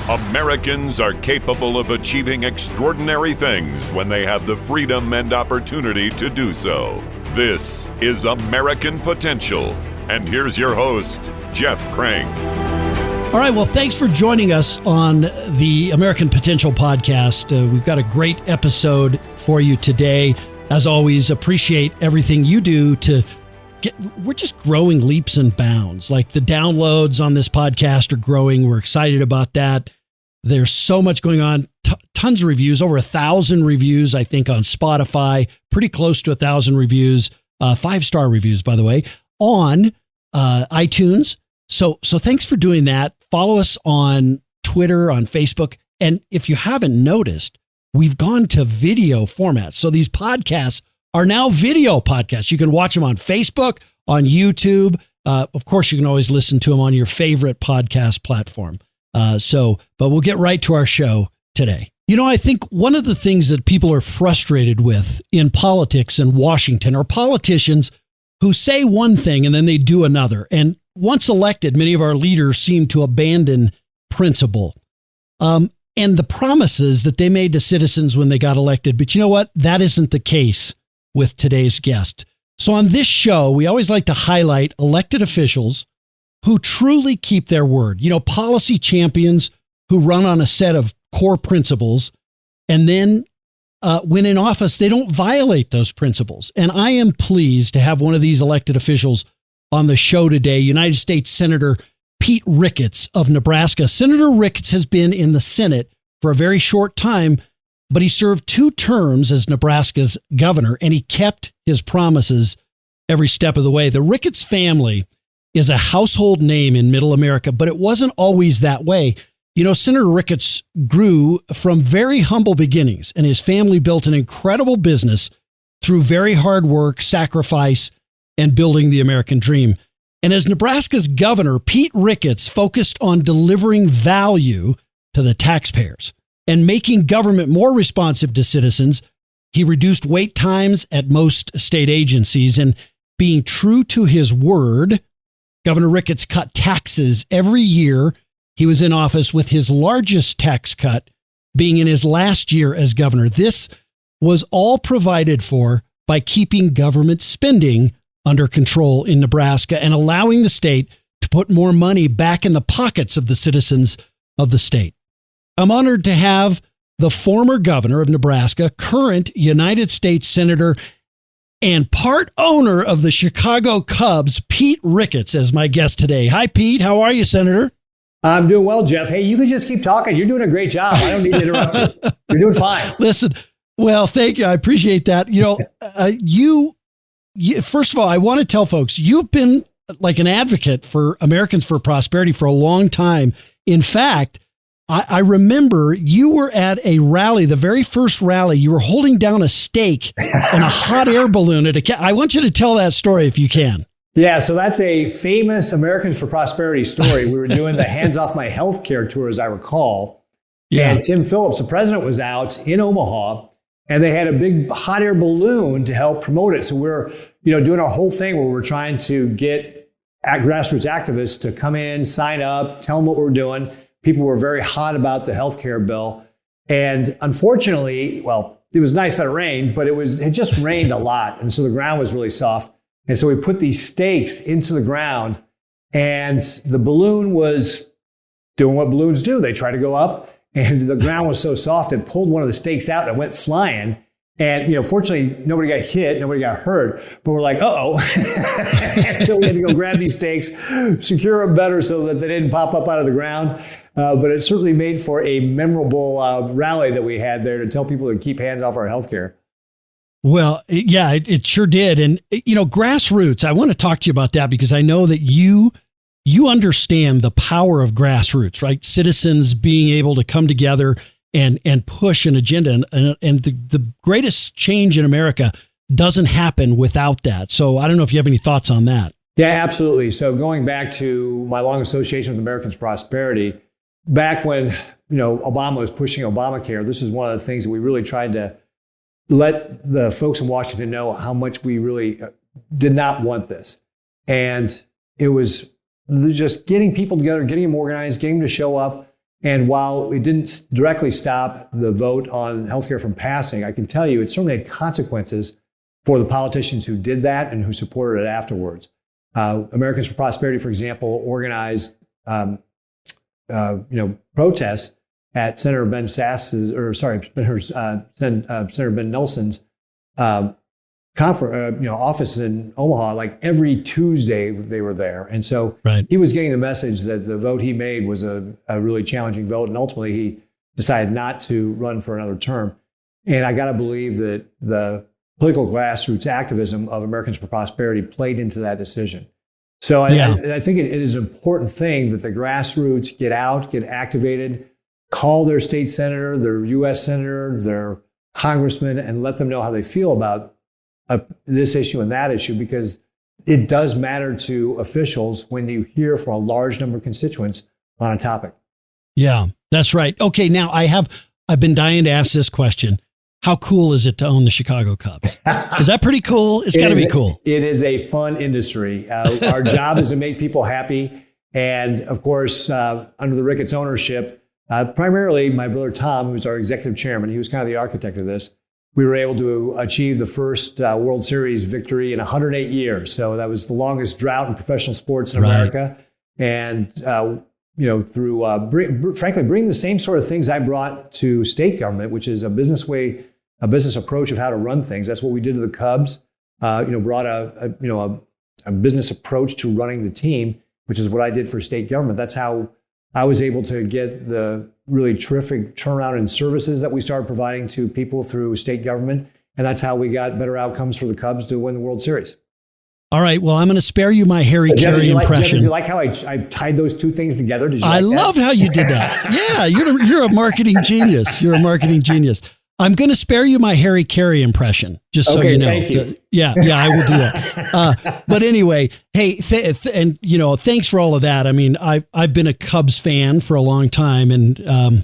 Americans are capable of achieving extraordinary things when they have the freedom and opportunity to do so. This is American Potential. And here's your host, Jeff Crank. All right, well, thanks for joining us on the American Potential podcast. We've got a great episode for you today. As always, appreciate everything you do to we're just growing leaps and bounds. Like the downloads on this podcast are growing. We're excited about that. There's so much going on. Tons of reviews, over 1,000 reviews, I think, on Spotify, pretty close to 1,000 reviews, 5-star reviews, by the way, on iTunes. So thanks for doing that. Follow us on Twitter, on Facebook. And if you haven't noticed, we've gone to video formats. So these podcasts are now video podcasts. You can watch them on Facebook, on YouTube. Of course, you can always listen to them on your favorite podcast platform. But we'll get right to our show today. You know, I think one of the things that people are frustrated with in politics in Washington are politicians who say one thing and then they do another. And once elected, many of our leaders seem to abandon principle and the promises that they made to citizens when they got elected. But you know what? That isn't the case with today's guest. So on this show, we always like to highlight elected officials who truly keep their word. You know, policy champions who run on a set of core principles, and then when in office, they don't violate those principles. And I am pleased to have one of these elected officials on the show today, United States Senator Pete Ricketts of Nebraska. Senator Ricketts has been in the Senate for a very short time, but he served 2 terms as Nebraska's governor, and he kept his promises every step of the way. The Ricketts family is a household name in Middle America, but it wasn't always that way. You know, Senator Ricketts grew from very humble beginnings, and his family built an incredible business through very hard work, sacrifice, and building the American dream. And as Nebraska's governor, Pete Ricketts focused on delivering value to the taxpayers and making government more responsive to citizens. He reduced wait times at most state agencies, and being true to his word, Governor Ricketts cut taxes every year he was in office, with his largest tax cut being in his last year as governor. This was all provided for by keeping government spending under control in Nebraska and allowing the state to put more money back in the pockets of the citizens of the state. I'm honored to have the former governor of Nebraska, current United States Senator, and part owner of the Chicago Cubs, Pete Ricketts, as my guest today. Hi, Pete. How are you, Senator? I'm doing well, Jeff. Hey, you can just keep talking. You're doing a great job. I don't need to interrupt you. You're doing fine. Listen, well, thank you. I appreciate that. You know, you first of all, I want to tell folks, you've been like an advocate for Americans for Prosperity for a long time. In fact, I remember you were at a rally, the very first rally. You were holding down a stake and a hot air balloon I want you to tell that story if you can. Yeah, so that's a famous Americans for Prosperity story. We were doing the Hands Off My Healthcare tour, as I recall. Yeah. And Tim Phillips, the president, was out in Omaha, and they had a big hot air balloon to help promote it. So we're, doing our whole thing where we're trying to get grassroots activists to come in, sign up, tell them what we're doing. People were very hot about the healthcare bill. And unfortunately, well, it was nice that it rained, but it just rained a lot. And so the ground was really soft. And so we put these stakes into the ground, and the balloon was doing what balloons do. They try to go up, and the ground was so soft, it pulled one of the stakes out and it went flying. And, fortunately, nobody got hit, nobody got hurt, but we're like, uh-oh. So we had to go grab these stakes, secure them better so that they didn't pop up out of the ground. But it certainly made for a memorable rally that we had there to tell people to keep hands off our healthcare. Well, yeah, it sure did. And, grassroots, I want to talk to you about that because I know that you understand the power of grassroots, right? Citizens being able to come together and push an agenda. And the greatest change in America doesn't happen without that. So I don't know if you have any thoughts on that. Yeah, absolutely. So going back to my long association with Americans for Prosperity, back when, Obama was pushing Obamacare, this is one of the things that we really tried to let the folks in Washington know how much we really did not want this. And it was just getting people together, getting them organized, getting them to show up. And while it didn't directly stop the vote on healthcare from passing, I can tell you it certainly had consequences for the politicians who did that and who supported it afterwards. Americans for Prosperity, for example, organized protests at Senator Ben Sass's, Senator Ben Nelson's office in Omaha. Like every Tuesday they were there. And so he was getting the message that the vote he made was a really challenging vote. And ultimately he decided not to run for another term. And I got to believe that the political grassroots activism of Americans for Prosperity played into that decision. So I think it is an important thing that the grassroots get out, get activated, call their state senator, their U.S. senator, their congressman, and let them know how they feel about this issue and that issue, because it does matter to officials when you hear from a large number of constituents on a topic. Yeah, that's right. Okay, now I've been dying to ask this question. How cool is it to own the Chicago Cubs? Is that pretty cool? It's got to be cool. It is a fun industry. Our job is to make people happy. And of course, under the Ricketts ownership, primarily my brother Tom, who's our executive chairman, he was kind of the architect of this. We were able to achieve the first World Series victory in 108 years. So that was the longest drought in professional sports in America. And, through, frankly, bringing the same sort of things I brought to state government, which is a business approach of how to run things. That's what we did to the Cubs, brought a business approach to running the team, which is what I did for state government. That's how I was able to get the really terrific turnaround in services that we started providing to people through state government. And that's how we got better outcomes for the Cubs to win the World Series. All right. Well, I'm going to spare you my Harry Carey impression. Did you like how I tied those two things together? I love how you did that. Yeah, you're a marketing genius. You're a marketing genius. I'm going to spare you my Harry Carey impression, just so you know. Thank you. Yeah, I will do that. But anyway, hey, thanks for all of that. I mean, I've been a Cubs fan for a long time, and a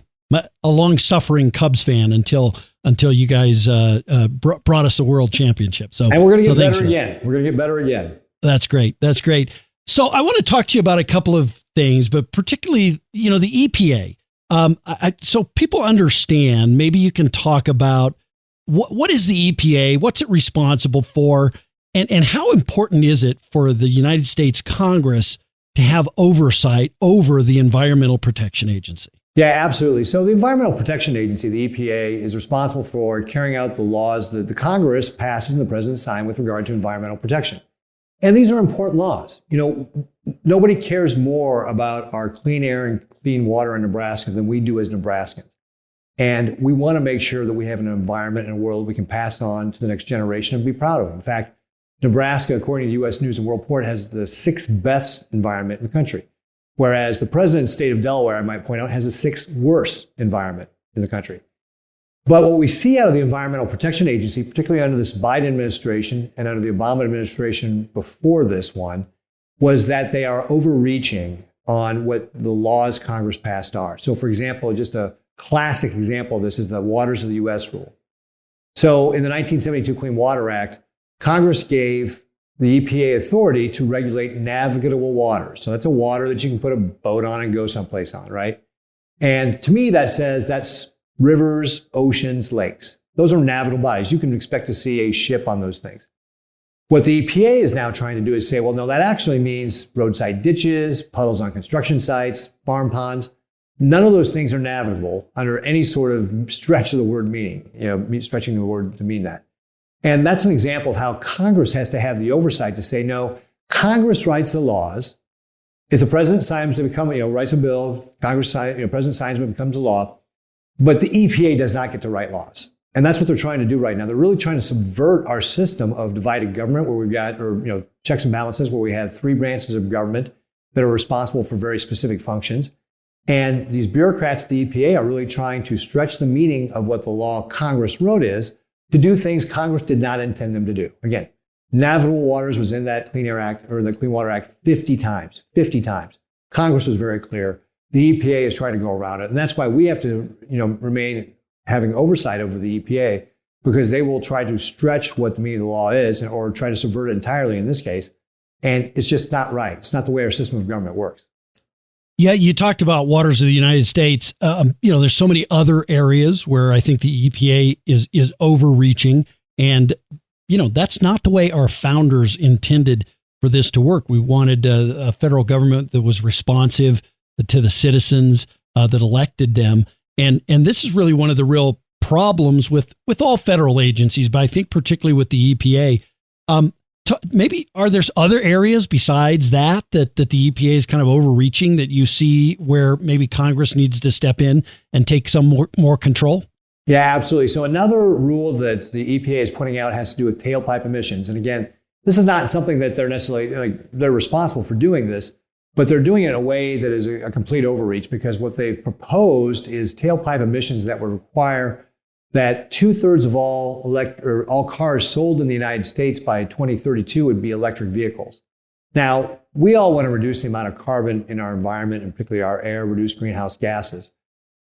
long-suffering Cubs fan until you guys brought us a world championship. So, and we're going to get better again. We're going to get better again. That's great. That's great. So I want to talk to you about a couple of things, but particularly, the EPA. So people understand, maybe you can talk about what is the EPA? What's it responsible for? And how important is it for the United States Congress to have oversight over the Environmental Protection Agency? Yeah, absolutely. So the Environmental Protection Agency, the EPA, is responsible for carrying out the laws that the Congress passes and the president signs with regard to environmental protection. And these are important laws. Nobody cares more about our clean air and clean water in Nebraska than we do as Nebraskans. And we want to make sure that we have an environment and a world we can pass on to the next generation and be proud of. In fact, Nebraska, according to U.S. News and World Report, has the 6th best environment in the country. Whereas the president's state of Delaware, I might point out, has the 6th worst environment in the country. But what we see out of the Environmental Protection Agency, particularly under this Biden administration and under the Obama administration before this one, was that they are overreaching on what the laws Congress passed are. So, for example, just a classic example of this is the Waters of the U.S. rule. So in the 1972 Clean Water Act, Congress gave the EPA authority to regulate navigable waters. So that's a water that you can put a boat on and go someplace on, right? And to me, that says that's rivers, oceans, lakes. Those are navigable bodies. You can expect to see a ship on those things. What the EPA is now trying to do is say, well, no, that actually means roadside ditches, puddles on construction sites, farm ponds. None of those things are navigable under any sort of stretch of the word meaning, stretching the word to mean that. And that's an example of how Congress has to have the oversight to say, no, Congress writes the laws. If the president signs to become, writes a bill, president signs it becomes a law, but the EPA does not get to write laws. And that's what they're trying to do right now. They're really trying to subvert our system of divided government where we've got, checks and balances, where we have 3 branches of government that are responsible for very specific functions. And these bureaucrats at the EPA are really trying to stretch the meaning of what the law Congress wrote is to do things Congress did not intend them to do. Again, navigable waters was in that Clean Air Act or the Clean Water Act 50 times. Congress was very clear. The EPA is trying to go around it. And that's why we have to, remain having oversight over the EPA, because they will try to stretch what the meaning of the law is or try to subvert it entirely in this case. And it's just not right. It's not the way our system of government works. Yeah, you talked about waters of the United States. There's so many other areas where I think the EPA is overreaching, and that's not the way our founders intended for this to work. We wanted a federal government that was responsive to the citizens that elected them, and this is really one of the real problems with all federal agencies, but I think particularly with the EPA. Maybe are there other areas besides that the EPA is kind of overreaching that you see where maybe Congress needs to step in and take some more control? Yeah, absolutely. So another rule that the EPA is putting out has to do with tailpipe emissions. And again, this is not something that they're necessarily, they're responsible for doing this, but they're doing it in a way that is a complete overreach, because what they've proposed is tailpipe emissions that would require that 2/3 of all cars sold in the United States by 2032 would be electric vehicles. Now, we all want to reduce the amount of carbon in our environment, and particularly our air, reduce greenhouse gases.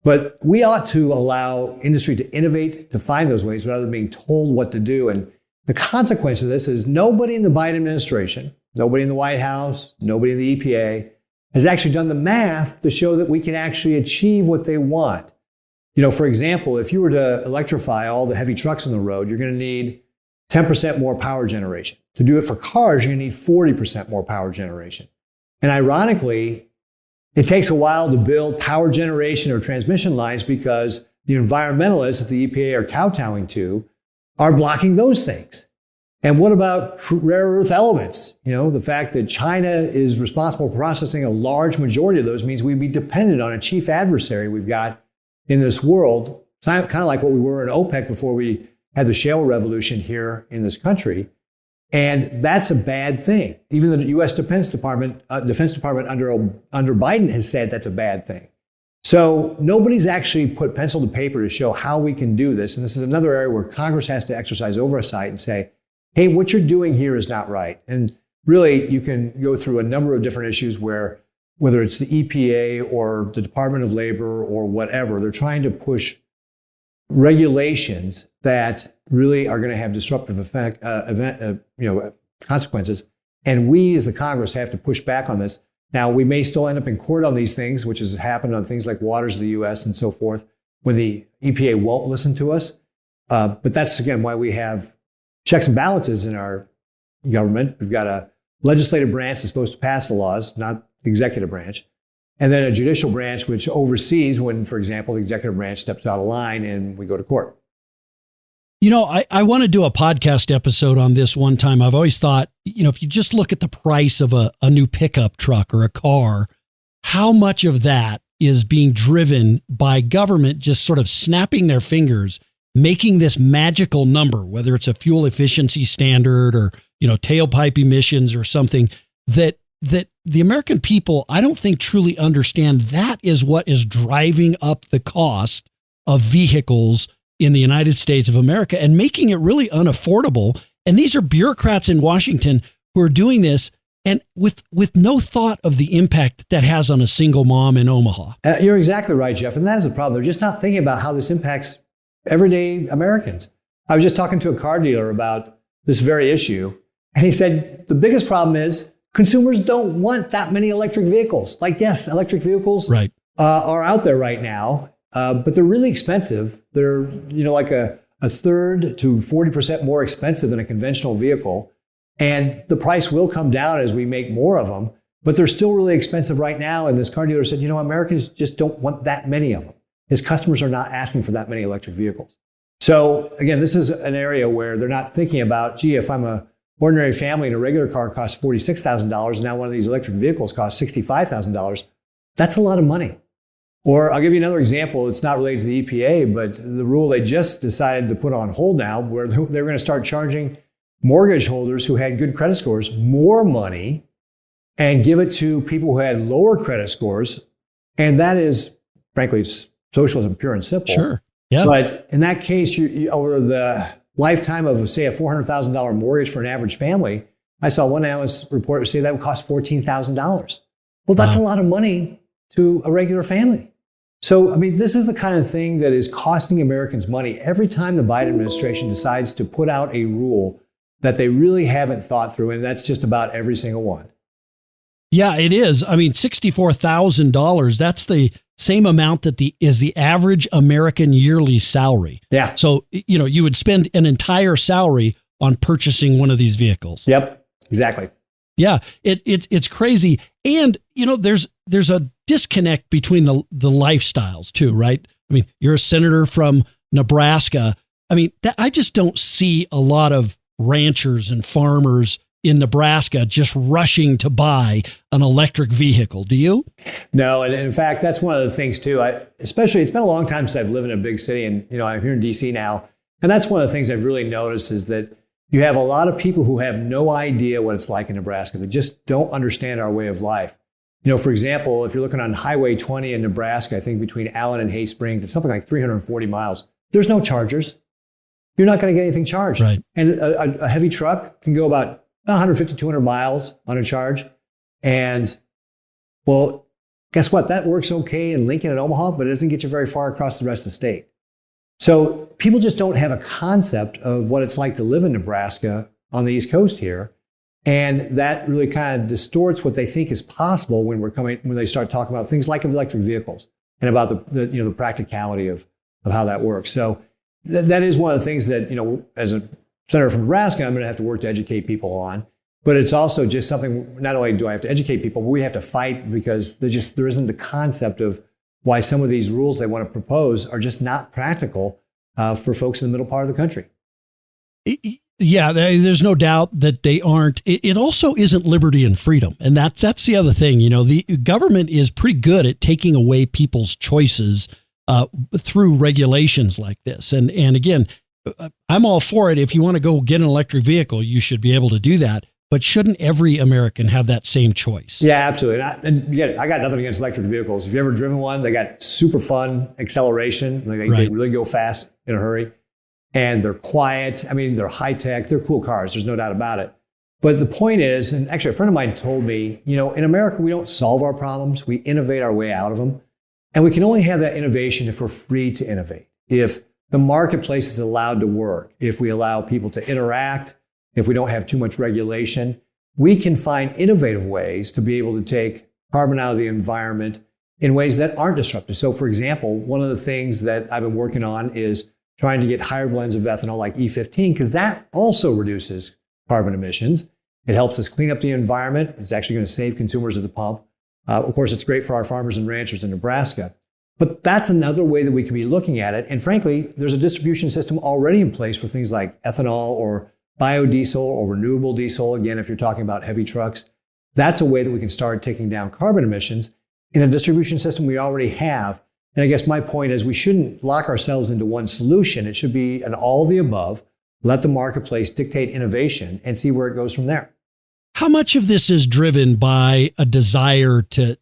But we ought to allow industry to innovate, to find those ways rather than being told what to do. And the consequence of this is nobody in the Biden administration, nobody in the White House, nobody in the EPA has actually done the math to show that we can actually achieve what they want. For example, if you were to electrify all the heavy trucks on the road, you're going to need 10% more power generation. To do it for cars, you're going to need 40% more power generation. And ironically, it takes a while to build power generation or transmission lines because the environmentalists that the EPA are kowtowing to are blocking those things. And what about rare earth elements? The fact that China is responsible for processing a large majority of those means we'd be dependent on a chief adversary we've got in this world, kind of like what we were in OPEC before we had the shale revolution here in this country. And that's a bad thing. Even the U.S. Defense Department under Biden has said that's a bad thing. So nobody's actually put pencil to paper to show how we can do this. And this is another area where Congress has to exercise oversight and say, hey, what you're doing here is not right. And really, you can go through a number of different issues where, whether it's the EPA or the Department of Labor or whatever, they're trying to push regulations that really are going to have disruptive consequences. And we as the Congress have to push back on this. Now, we may still end up in court on these things, which has happened on things like waters of the U.S. and so forth, when the EPA won't listen to us. But that's, again, why we have checks and balances in our government. We've got a legislative branch that's supposed to pass the laws, not the executive branch, and then a judicial branch which oversees when, for example, the executive branch steps out of line and we go to court. I want to do a podcast episode on this one time. I've always thought, if you just look at the price of a new pickup truck or a car, how much of that is being driven by government just sort of snapping their fingers, making this magical number, whether it's a fuel efficiency standard or, tailpipe emissions or something that the American people, I don't think truly understand that is what is driving up the cost of vehicles in the United States of America and making it really unaffordable. And these are bureaucrats in Washington who are doing this and with no thought of the impact that has on a single mom in Omaha. You're exactly right, Jeff. And that is the problem. They're just not thinking about how this impacts everyday Americans. I was just talking to a car dealer about this very issue, and he said the biggest problem is consumers don't want that many electric vehicles. Like, yes, electric vehicles are out there right now, but they're really expensive. They're, like a third to 40% more expensive than a conventional vehicle. And the price will come down as we make more of them, but they're still really expensive right now. And this car dealer said, Americans just don't want that many of them. His customers are not asking for that many electric vehicles. So again, this is an area where they're not thinking about, gee, if I'm a ordinary family and a regular car costs $46,000, and now one of these electric vehicles costs $65,000, that's a lot of money. Or I'll give you another example. It's not related to the EPA, but the rule they just decided to put on hold now, where they're going to start charging mortgage holders who had good credit scores more money and give it to people who had lower credit scores. And that is, frankly, it's socialism pure and simple. Sure. Yeah. But in that case, you over the lifetime of, say, a $400,000 mortgage for an average family, I saw one analyst report say that would cost $14,000. Well, that's a lot of money to a regular family. So, this is the kind of thing that is costing Americans money every time the Biden administration decides to put out a rule that they really haven't thought through, and that's just about every single one. Yeah, it is. I mean, $64,000, that's the same amount that is the average American yearly salary. Yeah. So, you would spend an entire salary on purchasing one of these vehicles. Yep, exactly. Yeah, it's crazy. And, there's a disconnect between the lifestyles too, right? I mean, you're a senator from Nebraska. I mean, I just don't see a lot of ranchers and farmers in Nebraska just rushing to buy an electric vehicle. Do you? No, and in fact, that's one of the things too. Especially, it's been a long time since I've lived in a big city, and I'm here in DC now, and that's one of the things I've really noticed is that you have a lot of people who have no idea what it's like in Nebraska. They just don't understand our way of life. For example, if you're looking on Highway 20 in Nebraska, I think between Allen and Hay Springs, it's something like 340 miles. There's no chargers. You're not going to get anything charged. Right. And a heavy truck can go about 150, 200 miles on a charge. And, well, guess what? That works okay in Lincoln and Omaha, but it doesn't get you very far across the rest of the state. So people just don't have a concept of what it's like to live in Nebraska on the East Coast here. And that really kind of distorts what they think is possible when they start talking about things like electric vehicles and about the practicality of how that works. So that is one of the things that, as a senator from Nebraska, I'm going to have to work to educate people on. But it's also just something, not only do I have to educate people, but we have to fight because there isn't the concept of why some of these rules they want to propose are just not practical for folks in the middle part of the country. Yeah, there's no doubt that they aren't. It also isn't liberty and freedom. And that's the other thing. The government is pretty good at taking away people's choices through regulations like this. And again, I'm all for it. If you want to go get an electric vehicle, you should be able to do that. But shouldn't every American have that same choice? Yeah, absolutely. I got nothing against electric vehicles. If you've ever driven one, they got super fun acceleration. They really go fast in a hurry. And they're quiet. I mean, they're high tech. They're cool cars. There's no doubt about it. But the point is, and actually a friend of mine told me, in America, we don't solve our problems. We innovate our way out of them. And we can only have that innovation if we're free to innovate. If the marketplace is allowed to work, if we allow people to interact, if we don't have too much regulation, we can find innovative ways to be able to take carbon out of the environment in ways that aren't disruptive. So for example, one of the things that I've been working on is trying to get higher blends of ethanol like E15, because that also reduces carbon emissions. It helps us clean up the environment. It's actually going to save consumers at the pump. Of course, it's great for our farmers and ranchers in Nebraska. But that's another way that we can be looking at it. And frankly, there's a distribution system already in place for things like ethanol or biodiesel or renewable diesel. Again, if you're talking about heavy trucks, that's a way that we can start taking down carbon emissions in a distribution system we already have. And I guess my point is we shouldn't lock ourselves into one solution. It should be an all of the above. Let the marketplace dictate innovation and see where it goes from there. How much of this is driven by a desire to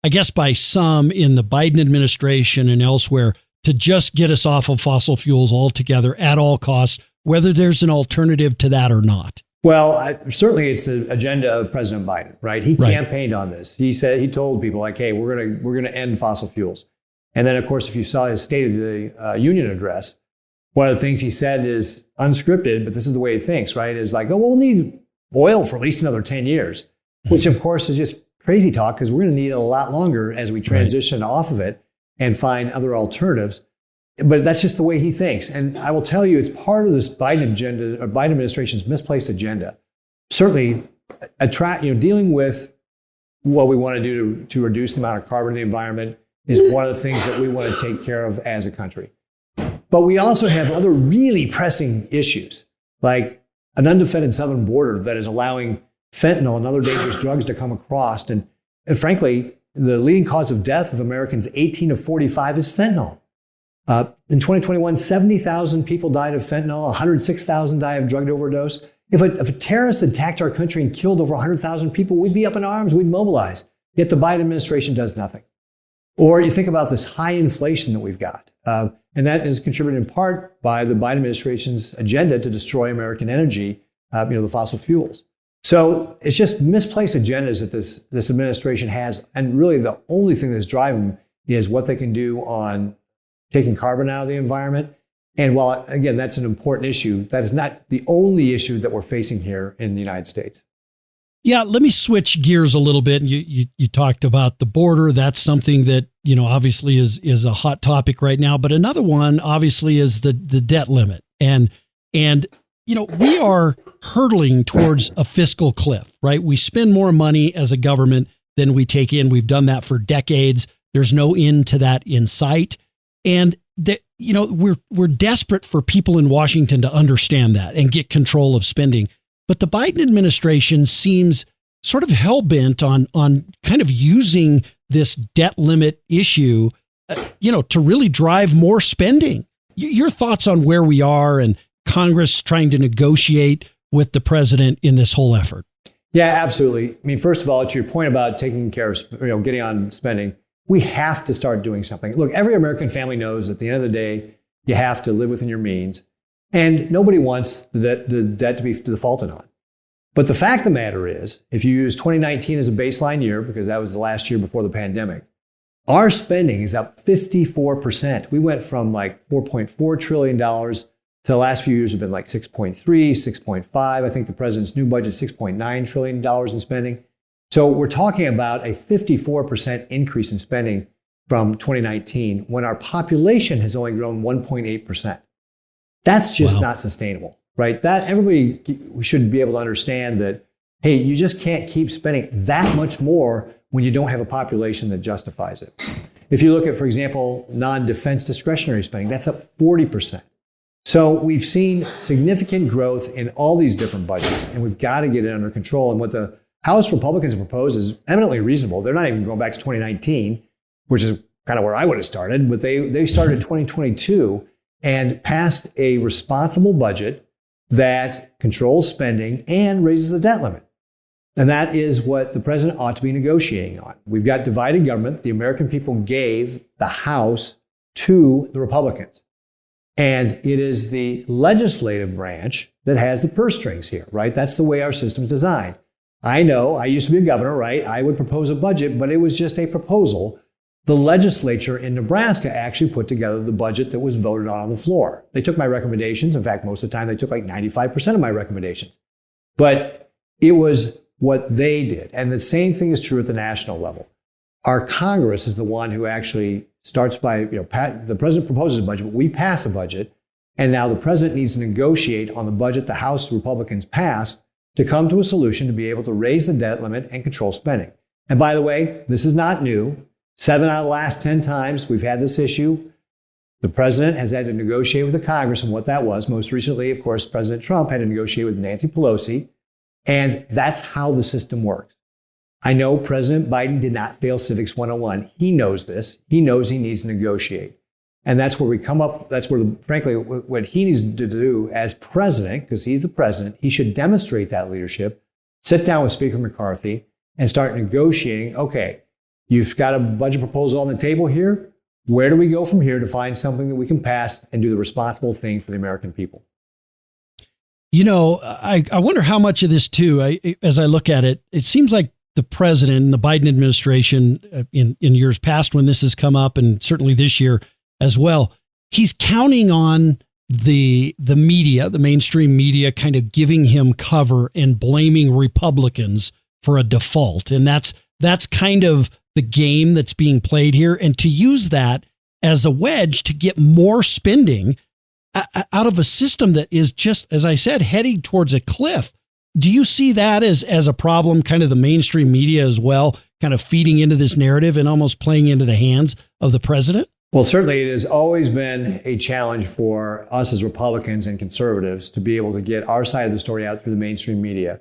I guess by some in the Biden administration and elsewhere, to just get us off of fossil fuels altogether at all costs, whether there's an alternative to that or not? Well, certainly it's the agenda of President Biden, right? He campaigned on this. He told people like, hey, we're gonna end fossil fuels. And then, of course, if you saw his State of the Union address, one of the things he said is unscripted, but this is the way he thinks, right? Is like, oh, we'll need oil for at least another 10 years, which of course is just crazy talk because we're going to need it a lot longer as we transition off of it and find other alternatives. But that's just the way he thinks. And I will tell you, it's part of this Biden agenda, or Biden administration's misplaced agenda. Certainly, dealing with what we want to do to reduce the amount of carbon in the environment is one of the things that we want to take care of as a country. But we also have other really pressing issues, like an undefended southern border that is allowing fentanyl and other dangerous drugs to come across. And frankly, the leading cause of death of Americans 18 to 45 is fentanyl. In 2021, 70,000 people died of fentanyl, 106,000 died of drug overdose. If a terrorist attacked our country and killed over 100,000 people, we'd be up in arms, we'd mobilize. Yet the Biden administration does nothing. Or you think about this high inflation that we've got. And that is contributed in part by the Biden administration's agenda to destroy American energy, the fossil fuels. So it's just misplaced agendas that this administration has. And really the only thing that's driving them is what they can do on taking carbon out of the environment. And while, again, that's an important issue, that is not the only issue that we're facing here in the United States. Yeah, let me switch gears a little bit. You talked about the border. That's something that, obviously is a hot topic right now. But another one, obviously, is the debt limit. And we are hurtling towards a fiscal cliff, right? We spend more money as a government than we take in. We've done that for decades. There's no end to that in sight. And we're desperate for people in Washington to understand that and get control of spending. But the Biden administration seems sort of hell-bent on kind of using this debt limit issue, to really drive more spending. Your thoughts on where we are and Congress trying to negotiate with the president in this whole effort? Yeah, absolutely. I mean, first of all, to your point about taking care of, getting on spending, we have to start doing something. Look, every American family knows at the end of the day, you have to live within your means. And nobody wants the debt to be defaulted on. But the fact of the matter is, if you use 2019 as a baseline year, because that was the last year before the pandemic, our spending is up 54%. We went from like $4.4 trillion to the last few years have been like 6.3, 6.5. I think the president's new budget is $6.9 trillion in spending. So we're talking about a 54% increase in spending from 2019 when our population has only grown 1.8%. That's just not sustainable, right? We should be able to understand that, hey, you just can't keep spending that much more when you don't have a population that justifies it. If you look at, for example, non-defense discretionary spending, that's up 40%. So we've seen significant growth in all these different budgets, and we've got to get it under control. And what the House Republicans have proposed is eminently reasonable. They're not even going back to 2019, which is kind of where I would have started, but they started 2022 and passed a responsible budget that controls spending and raises the debt limit. And that is what the president ought to be negotiating on. We've got divided government. The American people gave the House to the Republicans. And it is the legislative branch that has the purse strings here, right? That's the way our system's designed. I know, I used to be a governor, right? I would propose a budget, but it was just a proposal. The legislature in Nebraska actually put together the budget that was voted on the floor. They took my recommendations. In fact, most of the time, they took like 95% of my recommendations. But it was what they did. And the same thing is true at the national level. Our Congress is the one who actually starts by, the president proposes a budget, but we pass a budget. And now the president needs to negotiate on the budget the House Republicans passed to come to a solution to be able to raise the debt limit and control spending. And by the way, this is not new. 7 out of the last 10 times we've had this issue, the president has had to negotiate with the Congress on what that was. Most recently, of course, President Trump had to negotiate with Nancy Pelosi. And that's how the system works. I know President Biden did not fail Civics 101. He knows this. He knows he needs to negotiate. And that's where we come up, that's where, frankly, what he needs to do as president, because he's the president, he should demonstrate that leadership, sit down with Speaker McCarthy and start negotiating. Okay, you've got a budget proposal on the table here. Where do we go from here to find something that we can pass and do the responsible thing for the American people? I wonder how much of this, too, as I look at it, it seems like the president and the Biden administration in years past when this has come up, and certainly this year as well, he's counting on the media, the mainstream media, kind of giving him cover and blaming Republicans for a default. And that's kind of the game that's being played here. And to use that as a wedge to get more spending out of a system that is just, as I said, heading towards a cliff. Do you see that as a problem, kind of the mainstream media as well, kind of feeding into this narrative and almost playing into the hands of the president? Well, certainly it has always been a challenge for us as Republicans and conservatives to be able to get our side of the story out through the mainstream media.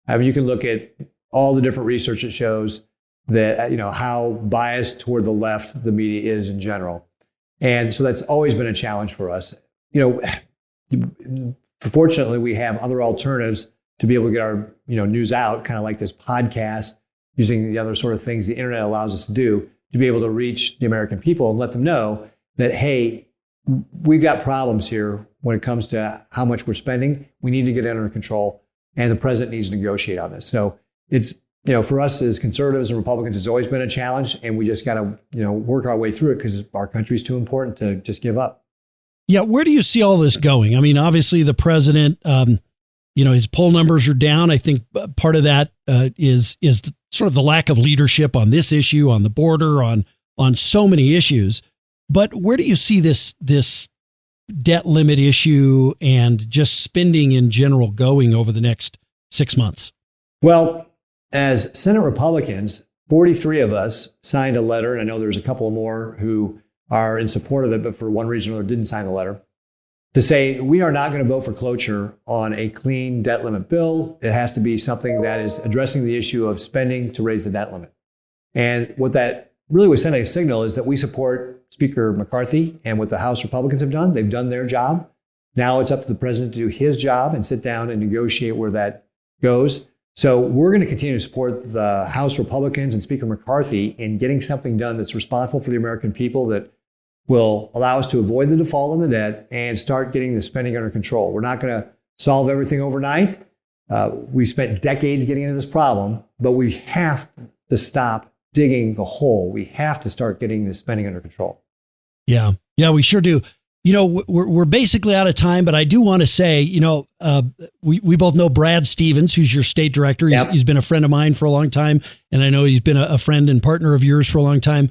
I mean, you can look at all the different research that shows that, how biased toward the left the media is in general. And so that's always been a challenge for us. Fortunately, we have other alternatives to be able to get our, news out, kind of like this podcast, using the other sort of things the internet allows us to do, to be able to reach the American people and let them know that, hey, we've got problems here when it comes to how much we're spending. We need to get it under control, and the president needs to negotiate on this. So it's, for us as conservatives and Republicans, it's always been a challenge, and we just got to, work our way through it because our country's too important to just give up. Yeah, where do you see all this going? I mean, obviously the president his poll numbers are down. I think part of that is sort of the lack of leadership on this issue, on the border, on so many issues. But where do you see this debt limit issue and just spending in general going over the next 6 months? Well, as Senate Republicans, 43 of us signed a letter, and I know there's a couple more who are in support of it, but for one reason or another didn't sign the letter, to say we are not going to vote for cloture on a clean debt limit bill. It has to be something that is addressing the issue of spending to raise the debt limit. And what that really was sending a signal is that we support Speaker McCarthy and what the House Republicans have done. They've done their job. Now it's up to the president to do his job and sit down and negotiate where that goes. So we're going to continue to support the House Republicans and Speaker McCarthy in getting something done that's responsible for the American people, that will allow us to avoid the default on the debt and start getting the spending under control. We're not going to solve everything overnight. We spent decades getting into this problem, but we have to stop digging the hole. We have to start getting the spending under control. Yeah, we sure do. We're basically out of time, but I do want to say, we both know Brad Stevens, who's your state director. He's been a friend of mine for a long time, and I know he's been a friend and partner of yours for a long time.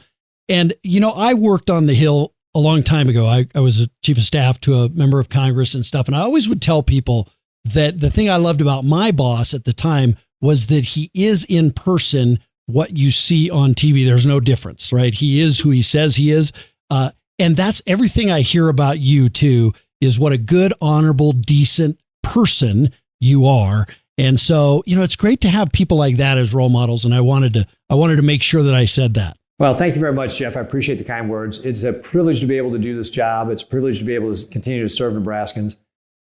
And, I worked on the Hill a long time ago. I was a chief of staff to a member of Congress and stuff. And I always would tell people that the thing I loved about my boss at the time was that he is in person what you see on TV. There's no difference, right? He is who he says he is. And that's everything I hear about you, too, is what a good, honorable, decent person you are. And so, it's great to have people like that as role models. And I wanted to make sure that I said that. Well, thank you very much, Jeff. I appreciate the kind words. It's a privilege to be able to do this job. It's a privilege to be able to continue to serve Nebraskans.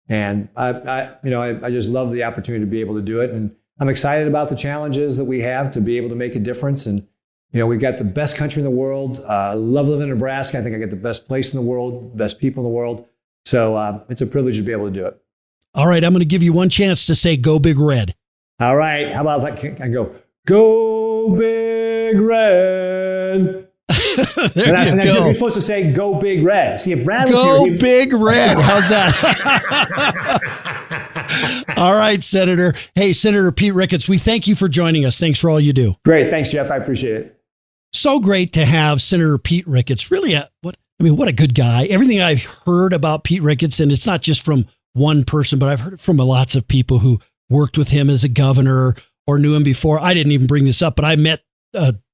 And I just love the opportunity to be able to do it. And I'm excited about the challenges that we have to be able to make a difference. And, we've got the best country in the world. I love living in Nebraska. I think I get the best place in the world, best people in the world. So it's a privilege to be able to do it. All right. I'm going to give you one chance to say, "Go Big Red." All right. How about if I go Big Red? There you go. You're supposed to say, "Go Big Red." See, if Brad was Go here, Big Red. How's that? All right, Senator. Hey, Senator Pete Ricketts, we thank you for joining us. Thanks for all you do. Great. Thanks, Jeff. I appreciate it. So great to have Senator Pete Ricketts. Really, what a good guy. Everything I've heard about Pete Ricketts, and it's not just from one person, but I've heard it from lots of people who worked with him as a governor or knew him before. I didn't even bring this up, but I met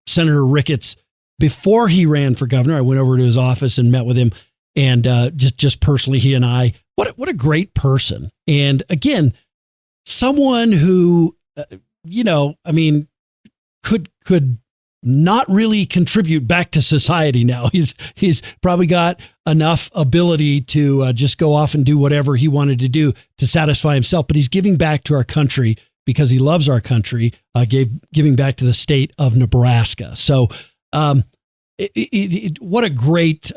Senator Ricketts before he ran for governor. I went over to his office and met with him, and just personally, he and I, what a great person. And again, someone who, could not really contribute back to society now. He's probably got enough ability to just go off and do whatever he wanted to do to satisfy himself, but he's giving back to our country because he loves our country, giving back to the state of Nebraska. So, what a great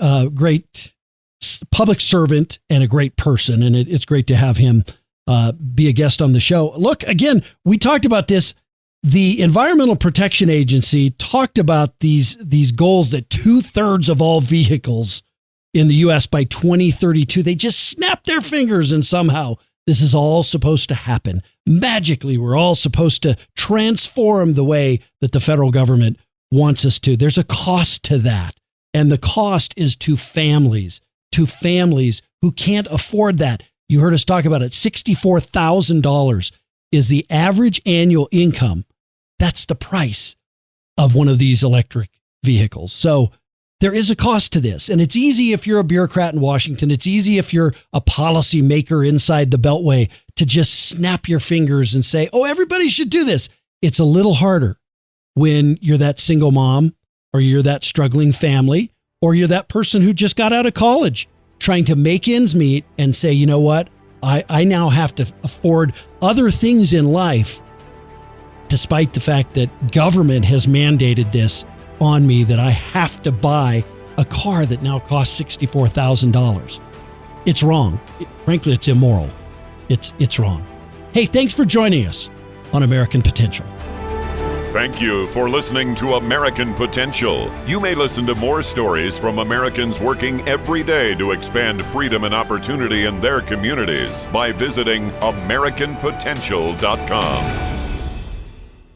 public servant and a great person. And it's great to have him be a guest on the show. Look, again, we talked about this. The Environmental Protection Agency talked about these goals that 2/3 of all vehicles in the U.S. by 2032, they just snap their fingers and somehow this is all supposed to happen. Magically, we're all supposed to transform the way that the federal government wants us to. There's a cost to that. And the cost is to families who can't afford that. You heard us talk about it. $64,000 is the average annual income. That's the price of one of these electric vehicles. So there is a cost to this. And it's easy if you're a bureaucrat in Washington. It's easy if you're a policy maker inside the Beltway to just snap your fingers and say, oh, everybody should do this. It's a little harder when you're that single mom, or you're that struggling family, or you're that person who just got out of college trying to make ends meet and say, you know what, I now have to afford other things in life, despite the fact that government has mandated this on me, that I have to buy a car that now costs $64,000. It's wrong. Frankly, it's immoral. It's wrong. Hey, thanks for joining us on American Potential. Thank you for listening to American Potential. You may listen to more stories from Americans working every day to expand freedom and opportunity in their communities by visiting AmericanPotential.com.